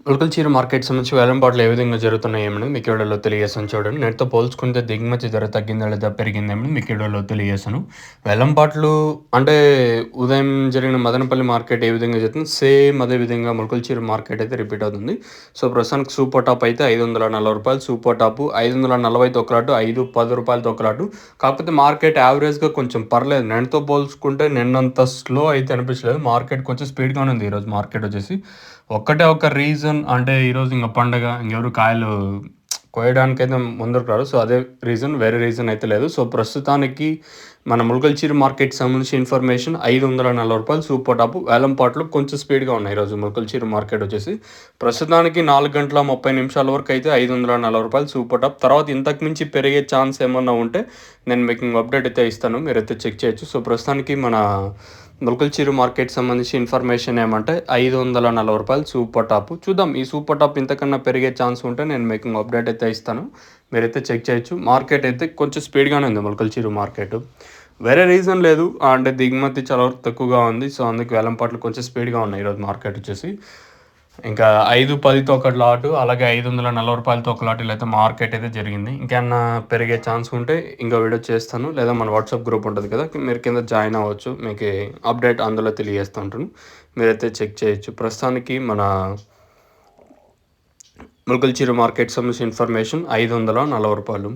ఉలకల market సంబంధించి వేలంపాట్లు ఏ విధంగా జరుగుతున్నాయేమని మీకు ఈ వీడియోలో తెలియజేస్తాను చూడండి. నేటితో పోల్చుకుంటే దిగుమతి ధర తగ్గిందా లేదా పెరిగిందేమని మీకు ఈ వీడియోలో తెలియజేస్తాను. వేలంపాట్లు అంటే ఉదయం జరిగిన మదనపల్లి మార్కెట్ ఏ విధంగా జరుగుతుంది సేమ్ అదే విధంగా ములకల మార్కెట్ అయితే రిపీట్ అవుతుంది. సో ప్రస్తుతానికి సూపర్ టాప్ అయితే రూ. 540, సూపర్ టాప్ 540తో ఒక లాటు, 510 ఒక లాటు. కాకపోతే మార్కెట్ యావరేజ్గా కొంచెం పర్లేదు. నిన్నతో పోల్చుకుంటే నిన్నంత స్లో అయితే అనిపించలేదు. మార్కెట్ కొంచెం స్పీడ్గానే ఉంది ఈరోజు మార్కెట్ వచ్చేసి. ఒక్కటే ఒక రీజన్ అంటే ఈరోజు ఇంక పండగ ఇంకెవరు కాయలు కోయడానికైతే ముందుకు రారు. సో అదే రీజన్, వేరే రీజన్ అయితే లేదు. సో ప్రస్తుతానికి మన ములకల మార్కెట్ సంబంధించి ఇన్ఫర్మేషన్ రూ. 540 సూపర్ టాప్. వేలంపాట్లు కొంచెం స్పీడ్గా ఉన్నాయి ఈరోజు ములకల మార్కెట్ వచ్చేసి. ప్రస్తుతానికి 4 గంటల 30 నిమిషాల వరకు అయితే రూ. 540 సూపర్ టాప్. తర్వాత ఇంతకు మించి పెరిగే ఛాన్స్ ఏమన్నా ఉంటే నేను మీకు అప్డేట్ అయితే ఇస్తాను, మీరైతే చెక్ చేయొచ్చు. సో ప్రస్తుతానికి మన ములకల మార్కెట్ సంబంధించి ఇన్ఫర్మేషన్ ఏమంటే రూ. 540 సూపర్ టాప్. చూద్దాం, ఈ సూపర్ టాప్ ఇంతకన్నా పెరిగే ఛాన్స్ ఉంటే నేను మీకు అప్డేట్ అయితే ఇస్తాను, మీరైతే చెక్ చేయొచ్చు. మార్కెట్ అయితే కొంచెం స్పీడ్గానే ఉంది ములకల మార్కెట్. వేరే రీజన్ లేదు, అంటే దిగుమతి చాలా వరకు తక్కువగా ఉంది. సో అందుకు వేలంపాట్లు కొంచెం స్పీడ్గా ఉన్నాయి ఈరోజు మార్కెట్ వచ్చేసి. ఇంకా 510తో ఒక లాటు, అలాగే రూ. 540తో ఒక లాటు, ఇలా అయితే మార్కెట్ అయితే జరిగింది. ఇంకేమన్నా పెరిగే ఛాన్స్ ఉంటే ఇంకో వీడియో చేస్తాను, లేదా మన వాట్సాప్ గ్రూప్ ఉంటుంది కదా, మీరు కింద జాయిన్ అవ్వచ్చు. మీకు అప్డేట్ అందులో తెలియజేస్తూ ఉంటాను, మీరైతే చెక్ చేయొచ్చు. ప్రస్తుతానికి మన ములకల మార్కెట్ సంబంధించిన ఇన్ఫర్మేషన్ రూ. 540.